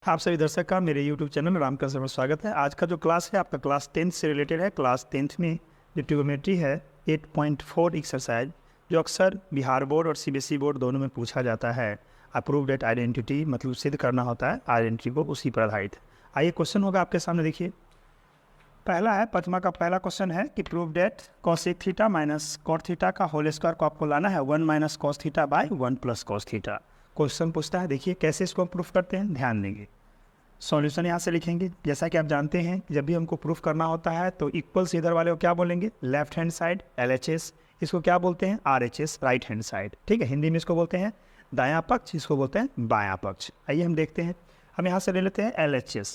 आप सभी दर्शक का मेरे YouTube चैनल में रामकृष्ण शर्मा स्वागत है। आज का जो क्लास है आपका क्लास 10 से रिलेटेड है। क्लास 10th में जो ट्रिग्नोमेट्री है 8.4 एक्सरसाइज जो अक्सर बिहार बोर्ड और CBSE बोर्ड दोनों में पूछा जाता है। अप्रूव डेट आइडेंटिटी मतलब सिद्ध करना होता है आइडेंटिटी को उसी पर आधारित। आइए क्वेश्चन होगा आपके सामने, देखिए पहला है पचमा का पहला क्वेश्चन है कि prove that cosec theta minus cot theta का होल स्क्वायर को आपको लाना है 1 minus cos theta by 1 plus cos theta. Question पूछता है, देखिए कैसे इसको प्रूफ करते हैं, ध्यान देंगे। सॉल्यूशन यहाँ से लिखेंगे। जैसा कि आप जानते हैं जब भी हमको प्रूफ करना होता है तो इक्वल से इधर वाले को क्या बोलेंगे, लेफ्ट हैंड साइड LHS, इसको क्या बोलते हैं RHS, राइट हैंड साइड। ठीक है, हिंदी में इसको बोलते हैं दायां पक्ष, इसको बोलते हैं बायां पक्ष। आइए हम देखते हैं, हम यहाँ से ले लेते हैं LHS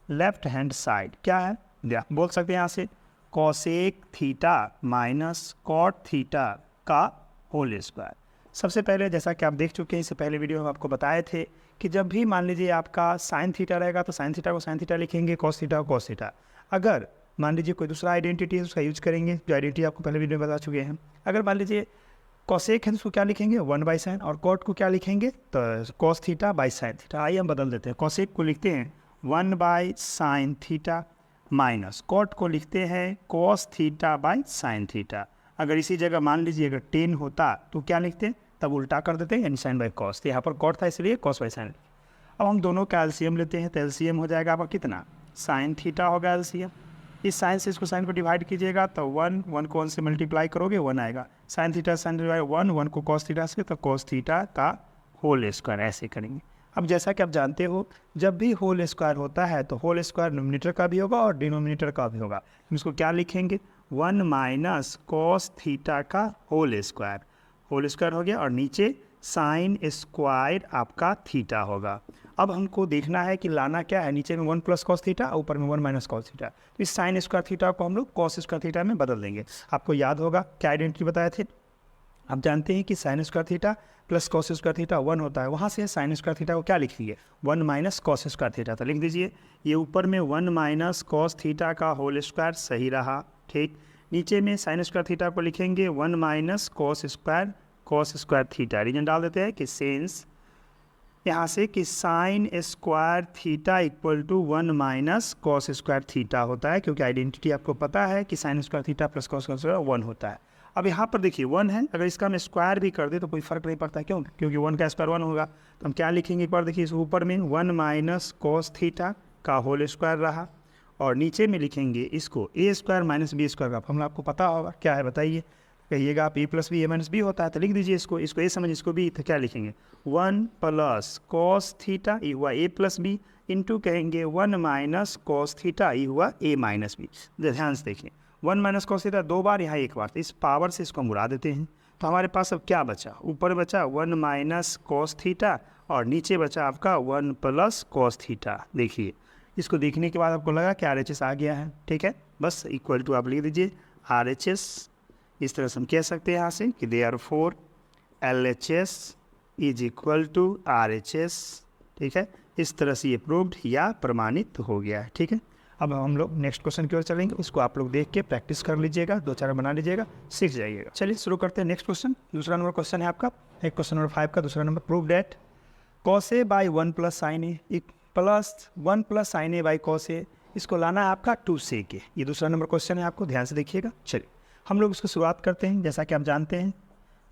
लेफ्ट हैंड साइड क्या है, बोल सकते हैं यहाँ से cosec theta minus cot theta का होल स्क्वायर। सबसे पहले जैसा कि आप देख चुके हैं, इससे पहले वीडियो में आपको बताए थे कि जब भी मान लीजिए आपका साइन थीटा रहेगा तो साइन थीटा को साइन थीटा लिखेंगे, कॉस थीटा को कॉस थीटा। अगर मान लीजिए कोई दूसरा आइडेंटिटी है उसका यूज करेंगे, जो आइडेंटिटी आपको पहले वीडियो में बता चुके हैं। अगर मान लीजिए कॉसेक है तो उसको क्या लिखेंगे 1 बाई साइन, और कॉट को क्या लिखेंगे तो cos theta by sine theta. आइए हम बदल देते हैं, कॉसेक को लिखते हैं 1 by sine theta minus cot को लिखते हैं cos theta by sine theta. अगर इसी जगह मान लीजिए अगर 10 होता तो क्या लिखते हैं, तब उल्टा कर देते हैं यानी साइन बाई कॉस। तो यहाँ पर कॉट था इसलिए कॉस बाई साइन। अब हम दोनों का एलसीएम लेते हैं तो एलसीएम हो जाएगा आपका कितना, साइन थीटा होगा एलसीएम। इस साइन से इसको साइन को डिवाइड कीजिएगा तो 1 को 1 से मल्टीप्लाई करोगे 1 आएगा। साइन थीटा साइन डिवाइड 1 को कॉस थीटा से, तो कॉस थीटा का होल स्क्वायर ऐसे करेंगे। अब जैसा कि आप जानते हो जब भी होल स्क्वायर होता है तो होल स्क्वायर नोमिनेटर का भी होगा और डिनोमिनेटर का भी होगा। हम इसको क्या लिखेंगे 1 माइनस कॉस थीटा का होल स्क्वायर हो गया, और नीचे साइन स्क्वायर आपका थीटा होगा। अब हमको देखना है कि लाना क्या है, नीचे में 1 प्लस कॉस थीटा, ऊपर में 1 माइनस कॉस थीटा। तो इस साइन स्क्वायर थीटा को हम लोग कॉस स्क्वायर थीटा में बदल देंगे। आपको याद होगा क्या आइडेंटिटी बताए थे, आप जानते हैं कि sine square theta plus cos square theta 1 होता है। वहाँ से साइन स्क्वायर थीटा को क्या लिख लीजिए 1 माइनस कॉस स्क्वायर थीटा, तो लिख दीजिए ये ऊपर में 1 माइनस कॉस थीटा का होल स्क्वायर सही रहा। ठीक, नीचे में साइन स्क्वायर थीटा को लिखेंगे 1 minus cos square theta. Reason डाल देते हैं कि सेंस यहाँ से कि sine square theta equal to 1 minus cos square theta होता है, क्योंकि आइडेंटिटी आपको पता है कि sine square theta plus cos square 1 होता है। अब यहाँ पर देखिए 1 है, अगर इसका हम स्क्वायर भी कर दे तो कोई फर्क नहीं पड़ता, क्यों, क्योंकि 1 का स्क्वायर 1 होगा। तो हम क्या लिखेंगे एक बार देखिए, इस ऊपर में 1 माइनस कॉस थीटा का होल स्क्वायर रहा, और नीचे में लिखेंगे इसको ए स्क्वायर माइनस बी स्क्वायर का फॉर्मूला आपको पता होगा क्या है, बताइए। कहिएगा आप ए प्लस बी, ए माइनस बी होता है तो लिख दीजिए इसको ए समझ इसको बी, तो क्या लिखेंगे 1 प्लस कॉस थीटा ये हुआ ए प्लस बी, इंटू कहेंगे 1 माइनस कॉस थीटा ये हुआ ए माइनस बी। ध्यान से देखिए 1 माइनस कॉस थीटा 2 बार, यहाँ 1 बार, तो इस पावर से इसको हम उड़ा देते हैं। तो हमारे पास अब क्या बचा, ऊपर बचा 1 माइनस कॉस थीटा और नीचे बचा आपका 1 प्लस कॉस थीटा। देखिए इसको देखने के बाद आपको लगा कि RHS आ गया है, ठीक है, बस इक्वल टू आप लिख दीजिए RHS। इस तरह से हम कह सकते हैं यहाँ से कि therefore LHS is equal to RHS। ठीक है, इस तरह से ये प्रूव्ड या प्रमाणित हो गया है। ठीक है, अब हम लोग नेक्स्ट क्वेश्चन की ओर चलेंगे, उसको आप लोग देख के प्रैक्टिस कर लीजिएगा, 2-4 बना लीजिएगा, सीख जाइएगा। चलिए शुरू करते हैं नेक्स्ट क्वेश्चन। दूसरा नंबर क्वेश्चन है आपका, एक क्वेश्चन नंबर 5 का दूसरा नंबर, prove that cos A by 1 plus sine A plus 1 plus sine A by cos A, इसको लाना है आपका 2 सेक ए। ये दूसरा नंबर क्वेश्चन है, आपको ध्यान से देखिएगा। चलिए हम लोग इसको शुरुआत करते हैं। जैसा कि आप जानते हैं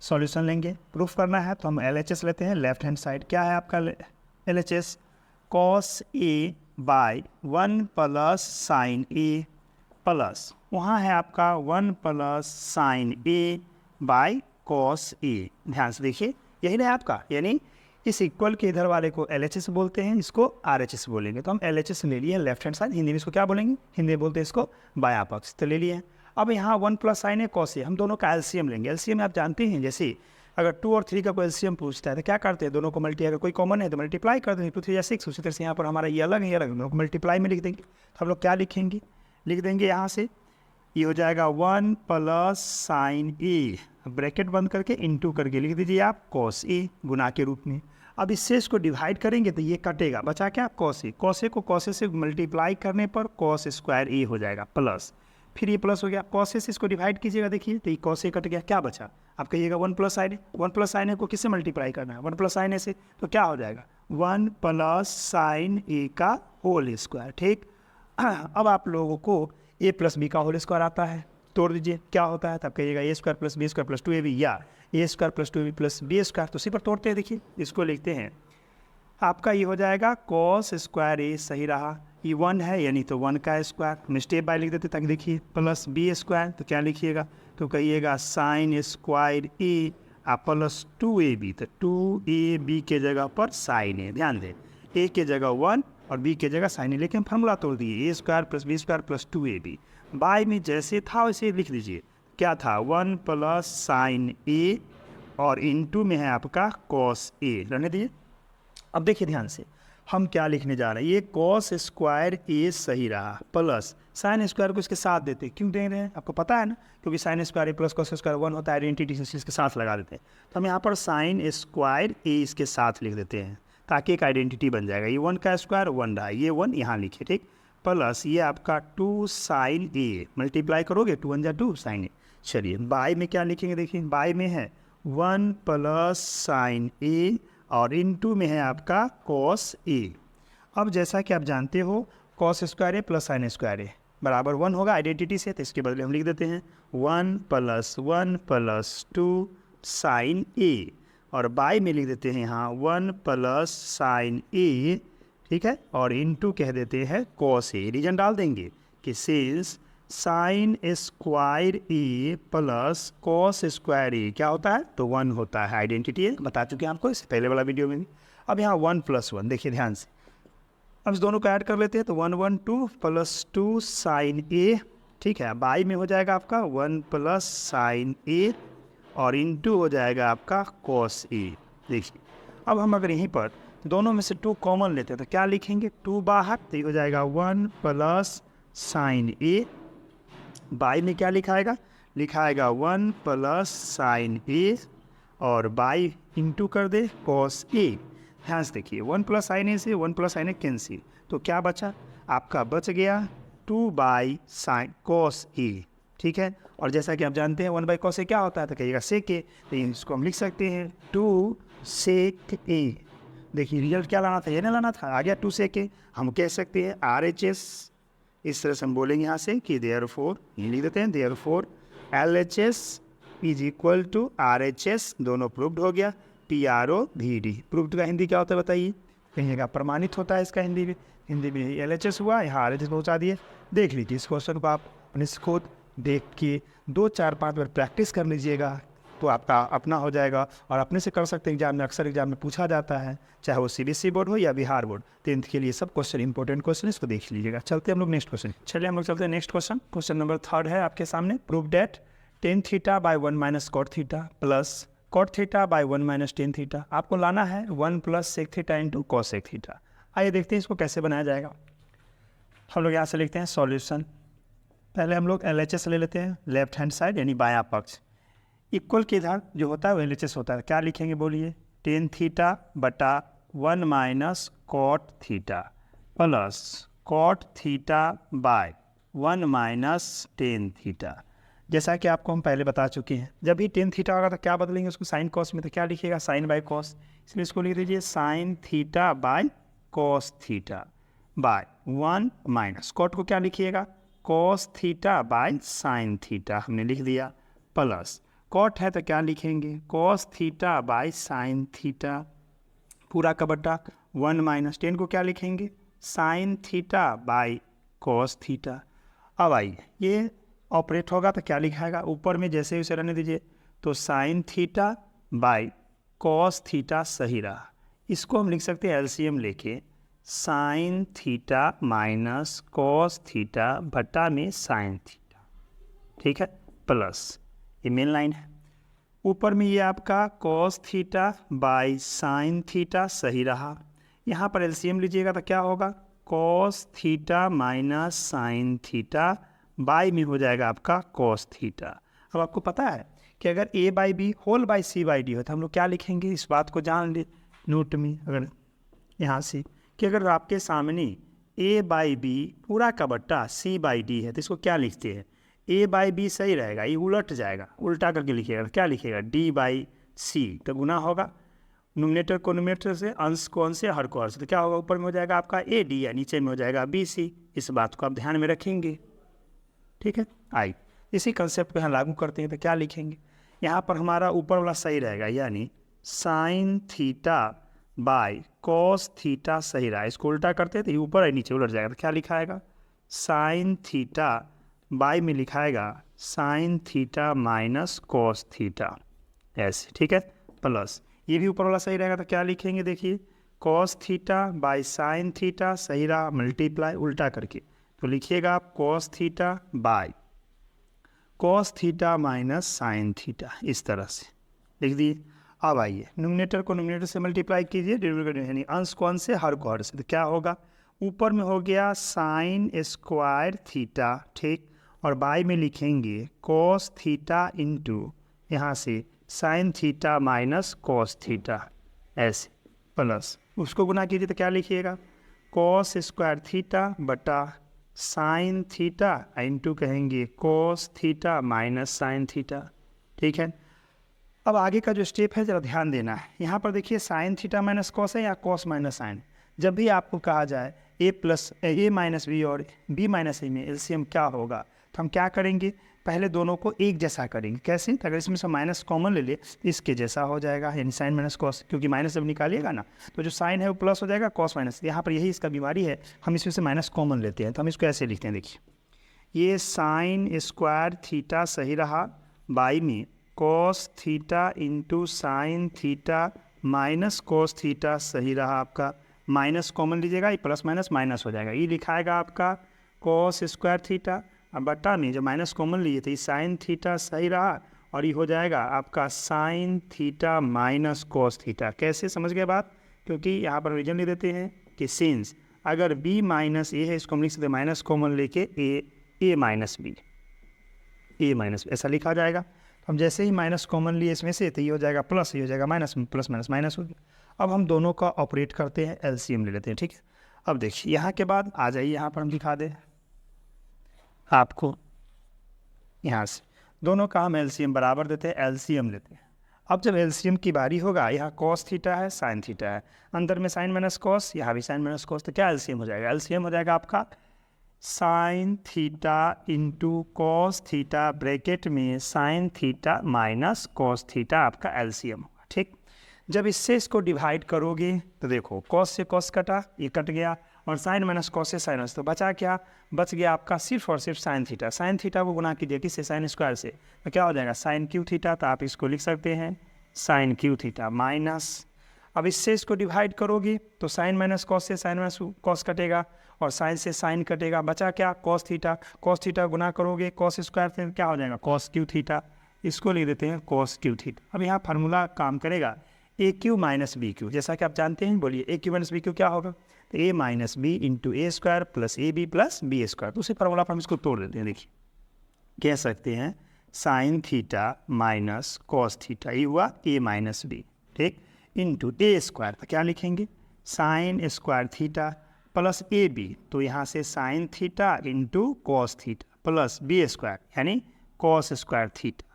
सॉल्यूशन लेंगे, प्रूफ करना है तो हम LHS लेते हैं लेफ्ट हैंड साइड। क्या है आपका LHS, cos A by 1 plus sine A plus वहाँ है आपका 1 plus sine A by cos A. ध्यान से देखिए यही ना आपका, यानी इस इक्वल के इधर वाले को LHS बोलते हैं, इसको RHS बोलेंगे। तो हम LHS ले लिए लेफ्ट हैंड साइड, हिंदी में इसको क्या बोलेंगे, हिंदी में बोलते हैं इसको बायां पक्ष, तो ले लिए। अब यहाँ 1 plus sine A cos A, हम दोनों का एलसीएम लेंगे। एलसीएम आप जानते हैं, जैसे अगर 2 और 3 का कोई एलसीएम पूछता है तो क्या करते हैं, दोनों को अगर कोई कॉमन है तो मल्टीप्लाई कर देंगे, 2 3 या 6। उसी तरह से यहाँ पर हमारा ये अलग है, ये अलग, दोनों को मल्टीप्लाई में लिख देंगे। तो हम लोग क्या लिखेंगे, लिख देंगे यहाँ से ये हो जाएगा 1 प्लस साइन ए, ब्रैकेट बंद करके इंटू करके लिख दीजिए आप कॉस ए गुना के रूप में। अब इससे इसको डिवाइड करेंगे तो ये कटेगा, बचा क्या कॉस ए। कॉस ए को कॉस ए से मल्टीप्लाई करने पर कॉस स्क्वायर ए हो जाएगा प्लस, फिर ये प्लस हो गया, कॉस ए से इसको डिवाइड कीजिएगा, देखिए तो ये कॉस ए कट गया, क्या बचा, आप कहिएगा 1 प्लस साइन ए। 1 प्लस साइन ए को किससे मल्टीप्लाई करना है, 1 प्लस साइन ए से, तो क्या हो जाएगा 1 प्लस साइन ए का होल स्क्वायर। ठीक, अब आप लोगों को a प्लस बी का होल स्क्वायर आता है, तोड़ दीजिए, क्या होता है, तब कहिएगा A square plus B square plus 2ab या A square plus 2ab plus B square. तो उसी पर तोड़ते हैं, देखिए इसको लिखते हैं, आपका ये हो जाएगा कॉस स्क्वायर ए, सही रहा, ये 1 है यानी तो 1 का स्क्वायर, हम स्टेप बाय लिख देते ताकि देखिए, प्लस बी स्क्वायर, तो क्या लिखिएगा, तो कहिएगा साइन स्क्वायर ए प्लस 2ab, तो 2ab के जगह पर साइन ए, ध्यान दें ए के जगह 1 और बी के जगह साइन ए, लेकिन फार्मूला तोड़ दिए, A square plus B square plus 2ab, by में जैसे था वैसे लिख दीजिए, क्या था 1 प्लस साइन ए और इनटू में है आपका कॉस ए, रहने दीजिए। अब देखिए ध्यान से, हम क्या लिखने जा रहे हैं, ये कॉस स्क्वायर ए सही रहा, प्लस साइन स्क्वायर को इसके साथ देते, क्यों दे रहे हैं आपको पता है ना, क्योंकि साइन स्क्वायर ए प्लस कॉस स्क्वायर 1 होता है, आइडेंटिटी से इसके साथ लगा देते हैं, तो हम यहाँ पर साइन स्क्वायर ए इसके साथ लिख देते हैं ताकि एक आइडेंटिटी बन जाएगा, ये 1 का स्क्वायर 1 रहा, ये 1 यहाँ लिखिए, ठीक, प्लस ये आपका 2 साइन ए, मल्टीप्लाई करोगे 2 1 जा 2 साइन ए। चलिए बाय में क्या लिखेंगे, देखिए बाय में है 1 प्लस साइन ए और इनटू में है आपका कॉस ए। अब जैसा कि आप जानते हो कॉस स्क्वायर ए प्लस साइन स्क्वायर ए बराबर 1 होगा आइडेंटिटी से, तो इसके बदले हम लिख देते हैं 1 प्लस 2 साइन ए, और बाय में लिख देते हैं यहाँ 1 प्लस साइन ए, ठीक है, और इनटू कह देते हैं कॉस ए, रीजन डाल देंगे कि सिंस साइन स्क्वायर ए प्लस कॉस स्क्वायर ए क्या होता है, तो 1 होता है, आइडेंटिटी है, बता चुके हैं आपको इससे पहले वाला वीडियो में भी। अब यहाँ 1 प्लस 1 देखिए ध्यान से, अब इस दोनों को ऐड कर लेते हैं, तो 1 1 2 प्लस 2 साइन ए, ठीक है, बाई में हो जाएगा आपका 1 प्लस साइन ए और इनटू हो जाएगा आपका कॉस ए। देखिए अब हम अगर यहीं पर दोनों में से 2 कॉमन लेते हैं तो क्या लिखेंगे, 2 बाहर, तो ये हो जाएगा 1 प्लस साइन ए, बाई में क्या लिखाएगा, लिखाएगा 1 प्लस साइन ए और बाई इंटू कर दे कॉस ए। ध्यान से देखिए 1 प्लस साइन ए से 1 प्लस साइन ए कैंसिल, तो क्या बचा, आपका बच गया 2 बाई साइन कॉस ए, ठीक है, और जैसा कि आप जानते हैं 1 बाई कॉस ए क्या होता है, तो कहिएगा सेक ए, तो इसको हम लिख सकते हैं 2 सेक ए। देखिए रिजल्ट क्या लाना था, ये ना लाना था, आ गया 2 सेक ए, हम कह सकते हैं RHS, इस तरह से हम बोलेंगे यहाँ से कि देयरफॉर, ये लिख देते हैं therefore LHS is equal to RHS, दोनों प्रूव्ड हो गया, PROVD। प्रूव्ड का हिंदी क्या होता है बताइए, कहिएगा प्रमाणित होता है इसका हिंदी में LHS हुआ, यहाँ RHS पहुँचा दिए। देख लीजिए इस क्वेश्चन को आप अपने से खुद देख के 2 4 5 बार प्रैक्टिस कर लीजिएगा तो आपका अपना हो जाएगा, और अपने से कर सकते हैं, एग्जाम में अक्सर एग्जाम में पूछा जाता है, चाहे वो CBSE बोर्ड हो या बिहार बोर्ड, 10th के लिए सब क्वेश्चन इंपॉर्टेंट क्वेश्चन, इसको देख लीजिएगा। चलते हैं हम लोग नेक्स्ट क्वेश्चन, चलिए हम लोग चलते हैं नेक्स्ट क्वेश्चन। क्वेश्चन नंबर 3 है आपके सामने, prove that tan theta by 1 minus cot theta plus cot theta by 1 minus tan theta, आपको लाना है 1 plus sec theta into cosec theta. आइए देखते हैं इसको कैसे बनाया जाएगा। हम लोग यहाँ से लिखते हैं सॉल्यूशन, पहले हम लोग LHS ले लेते हैं, लेफ्ट हैंड साइड यानी बायां पक्ष, इक्वल के इधर जो होता है वो LHS होता है, क्या लिखेंगे बोलिए, टेन थीटा बटा 1 minus cot theta plus cot theta by 1 minus tan theta. जैसा कि आपको हम पहले बता चुके हैं, जब भी टेन थीटा होगा तो क्या बदलेंगे उसको साइन कॉस में, तो क्या लिखिएगा साइन बाय कॉस, इसलिए इसको लिख दीजिए sine theta by cos theta by 1 minus cot को क्या लिखिएगा cos theta by sine theta, हमने लिख दिया, प्लस कॉट है तो क्या लिखेंगे cos theta by sine theta पूरा का बटा 1 माइनस टेन को क्या लिखेंगे sine theta by cos theta. अब आइए ये ऑपरेट होगा तो क्या लिखाएगा, ऊपर में जैसे ही उसे रहने दीजिए, तो sign theta by cos theta सही रहा, इसको हम लिख सकते हैं LCM लेके sign theta minus cos theta बटा में साइन थीटा, ठीक है, प्लस ये मेन लाइन है, ऊपर में ये आपका cos theta by sine theta सही रहा, यहाँ पर LCM लीजिएगा तो क्या होगा cos theta minus sign theta by में हो जाएगा आपका कॉस थीटा। अब आपको पता है कि अगर A by B whole by C by D हो तो हम लोग क्या लिखेंगे, इस बात को जान ले नोट में, अगर यहाँ से कि अगर आपके सामने A बाई बी पूरा का बट्टा C बाई डी है तो इसको क्या लिखते हैं A बाई बी सही रहेगा, ये उलट जाएगा, उल्टा करके लिखिएगा, क्या लिखिएगा D बाई C, तो गुना होगा न्यूमरेटर को न्यूमरेटर से, अंश को अंश से, हर को हर से। तो क्या होगा, ऊपर में हो जाएगा आपका AD या नीचे में हो जाएगा BC। इस बात को आप ध्यान में रखेंगे, ठीक है। आई इसी कंसेप्ट को यहाँ लागू करते हैं तो क्या लिखेंगे, यहाँ पर हमारा ऊपर वाला सही रहेगा, यानी sign theta by cos theta सही रहा। इसको उल्टा करते हैं तो ये ऊपर है नीचे उलट जाएगा। तो क्या लिखाएगा, साइन थीटा बाय में लिखाएगा sine theta minus cos theta, ऐसे, ठीक है। प्लस ये भी ऊपर वाला सही रहेगा तो क्या लिखेंगे, देखिए cos theta by sine theta सही रहा, मल्टीप्लाई उल्टा करके तो लिखिएगा आप cos theta by cos theta minus sine theta, इस तरह से लिख दिए। अब आइए न्यूमरेटर को न्यूमरेटर से मल्टीप्लाई कीजिए, डिनोमिनेटर यानी अंश को अंश से, हर को हर से। तो क्या होगा, ऊपर में हो गया साइन स्क्वायर थीटा, ठीक, और बाय में लिखेंगे कॉस थीटा इंटू यहाँ से sine theta minus cos theta, ऐसे, प्लस उसको गुना कीजिए तो क्या लिखिएगा, कॉस स्क्वायर थीटा बटा साइन थीटा इंटू कहेंगे cos theta minus sine theta, ठीक है। अब आगे का जो स्टेप है ज़रा ध्यान देना है। यहाँ पर देखिए साइन थीटा माइनस कॉस है या कॉस माइनस साइन। जब भी आपको कहा जाए a माइनस बी और b माइनस ए में एलसीएम क्या होगा, तो हम क्या करेंगे, पहले दोनों को एक जैसा करेंगे। कैसे, तो अगर इसमें से माइनस कॉमन ले ले तो इसके जैसा हो जाएगा, यानी साइन माइनस कॉस, क्योंकि माइनस जब निकालिएगा ना तो जो साइन है वो प्लस हो जाएगा, कॉस माइनस। यहाँ पर यही इसका बीमारी है, हम इसमें से माइनस कॉमन लेते हैं। तो हम इसको ऐसे लिखते हैं, देखिए ये साइन स्क्वायर थीटा सही रहा, बाई में cos theta into sine theta minus cos theta सही रहा आपका, माइनस कॉमन लीजिएगा, ये प्लस माइनस माइनस हो जाएगा, ये लिखाएगा आपका कॉस स्क्वायर थीटा। अब बटा में जब माइनस कॉमन लिए थे साइन थीटा सही रहा, और ये हो जाएगा आपका sine theta minus cos theta. कैसे, समझ गए बात, क्योंकि यहाँ पर रीजन ले देते हैं कि सिंस अगर b माइनस ए है, इसको हम लिख सकते हैं माइनस कॉमन लेके ए माइनस बी, ए माइनस, ऐसा लिखा जाएगा। हम जैसे ही माइनस कॉमन लिए इसमें से तो ये हो जाएगा प्लस, ये हो जाएगा माइनस, प्लस माइनस माइनस हो गया। अब हम दोनों का ऑपरेट करते हैं, एलसीएम ले लेते हैं, ठीक है। अब देखिए यहाँ के बाद आ जाइए, यहाँ पर हम दिखा दें आपको, यहाँ से दोनों का हम एलसीएम बराबर देते हैं, एलसीएम लेते हैं। अब जब एलसीएम की बारी होगा, यहाँ कॉस थीटा है, साइन थीटा है, अंदर में साइन माइनस कॉस, यहाँ भी साइन माइनस कॉस, तो क्या एलसीएम हो जाएगा, एलसीएम हो जाएगा आपका sine theta into cos theta bracket में sine theta minus cos theta, आपका एलसीएम होगा, ठीक। जब इससे इसको डिवाइड करोगे तो देखो कॉस से कॉस कटा, ये कट गया, और साइन माइनस कॉस से साइनस, तो बचा क्या, बच गया आपका सिर्फ और सिर्फ साइन थीटा। साइन थीटा को गुना कीजिए किससे, साइन स्क्वायर से, तो क्या हो जाएगा साइन क्यू थीटा। तो आप इसको लिख सकते हैं साइन क्यू थीटा माइनस, अब इससे इसको डिवाइड करोगे तो साइन माइनस कॉस से साइन माइनस कॉस कटेगा, और साइन से साइन कटेगा, बचा क्या, कॉस थीटा। कॉस थीटा गुना करोगे कॉस स्क्वायर से, क्या हो जाएगा कॉस क्यू थीटा, इसको लिख देते हैं कॉस क्यू थीटा। अब यहाँ फार्मूला काम करेगा A cube minus B cube, जैसा कि आप जानते हैं, बोलिए A cube minus B cube क्या होगा, तो A minus B into A square plus A B plus B square. तो उसी फार्मूला पर हम इसको तोड़ देते हैं, देखिए कह सकते हैं sine theta minus cos theta, ये हुआ ए माइनस बी, ठीक, इंटू ए स्क्वायर, तो क्या लिखेंगे sine square theta plus A B, तो यहाँ से sine theta into cos theta plus B square यानी कॉस स्क्वायर थीटा,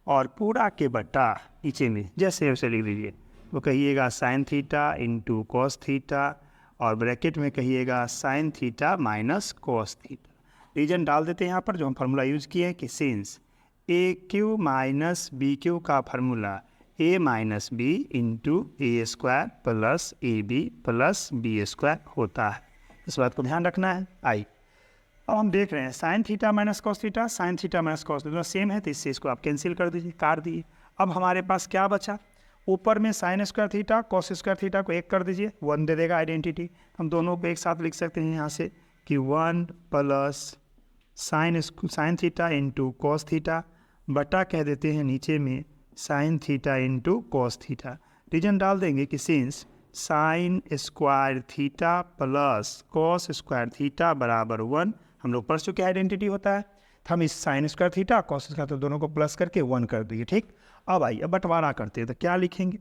और पूरा के बटा नीचे में जैसे वैसे लिख दीजिए, वो कहिएगा sine theta into cos theta, और ब्रैकेट में कहिएगा sine theta minus cos theta. Reason डाल देते हैं यहाँ पर जो हम फार्मूला यूज़ किए कि since A cube minus B cube का formula A minus B into A square plus A B plus B square होता है, इस बात को ध्यान रखना है। आई अब हम देख रहे हैं sine theta minus cos theta, sign theta minus cos theta same है, तो इससे इसको आप कैंसिल कर दीजिए, काट दीजिए। अब हमारे पास क्या बचा, ऊपर में sign square theta cos square theta को एक कर दीजिए, 1 दे देगा आइडेंटिटी। हम दोनों को एक साथ लिख सकते हैं यहाँ से कि 1 plus sine theta into cos theta बटा कह देते हैं नीचे में sine theta into cos theta. Reason डाल देंगे कि since sine square theta plus cos square theta बराबर 1, हम लोग पढ़ चुके आइडेंटिटी होता है, तो हम इस sign square theta cos square तो दोनों को प्लस करके 1 कर दिए, ठीक। अब आइए अब बंटवारा करते हैं, तो क्या लिखेंगे,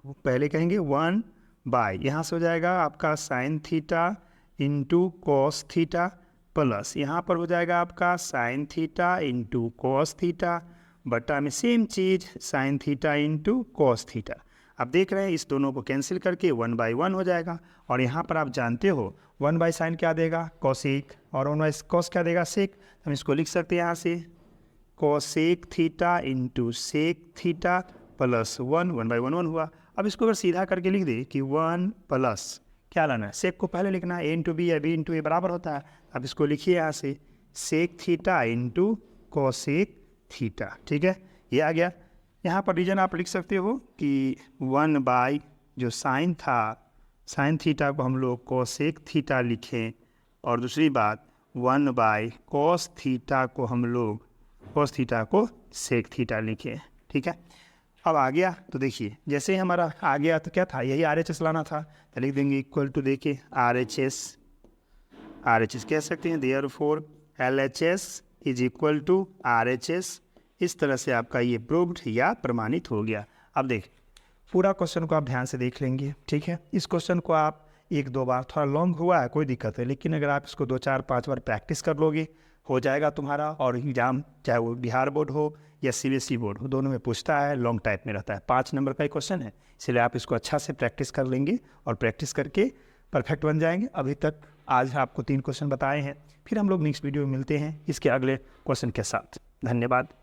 पहले कहेंगे 1 बाय, यहाँ से हो जाएगा आपका sine theta into cos theta plus यहाँ पर हो जाएगा आपका sine theta into cos theta बटा में सेम चीज़ sine theta into cos theta. आप देख रहे हैं इस दोनों को कैंसिल करके 1/1 हो जाएगा। और यहाँ पर आप जानते हो 1/sin क्या देगा, कोसेक, और 1/cos क्या देगा, सेक। हम इसको लिख सकते हैं यहाँ से cosec theta into sec theta plus 1/1 हुआ। अब इसको अगर सीधा करके लिख दे कि 1 प्लस क्या लाना है, सेक को पहले लिखना है, a इंटू बी या b इंटू ए बराबर होता है। अब इसको लिखिए यहाँ से sec theta into cosec theta, ठीक है, ये आ गया। यहाँ पर रीजन आप लिख सकते हो कि 1 जो साइन था, साइन थीटा को हम लोग कोसेक थीटा लिखें, और दूसरी बात 1/cos थीटा को हम लोग cos थीटा को सेक थीटा लिखें, ठीक है। अब आ गया तो देखिए जैसे ही हमारा आ गया तो क्या था, यही RHS लाना था, तो लिख देंगे इक्वल टू, देखिए RHS कह सकते हैं, therefore LHS is equal to RHS। इस तरह से आपका ये प्रूव्ड या प्रमाणित हो गया। अब देख पूरा क्वेश्चन को आप ध्यान से देख लेंगे, ठीक है। इस क्वेश्चन को आप 1-2 बार, थोड़ा लॉन्ग हुआ है कोई दिक्कत है, लेकिन अगर आप इसको 2, 4, 5 बार प्रैक्टिस कर लोगे हो जाएगा तुम्हारा। और एग्जाम चाहे वो बिहार बोर्ड हो या CBSE बोर्ड हो, दोनों में पूछता है, लॉन्ग टाइप में रहता है, 5 नंबर का ही क्वेश्चन है, इसलिए आप इसको अच्छा से प्रैक्टिस कर लेंगे और प्रैक्टिस करके परफेक्ट बन जाएंगे। अभी तक आज आपको 3 क्वेश्चन बताए हैं, फिर हम लोग नेक्स्ट वीडियो में मिलते हैं इसके अगले क्वेश्चन के साथ। धन्यवाद।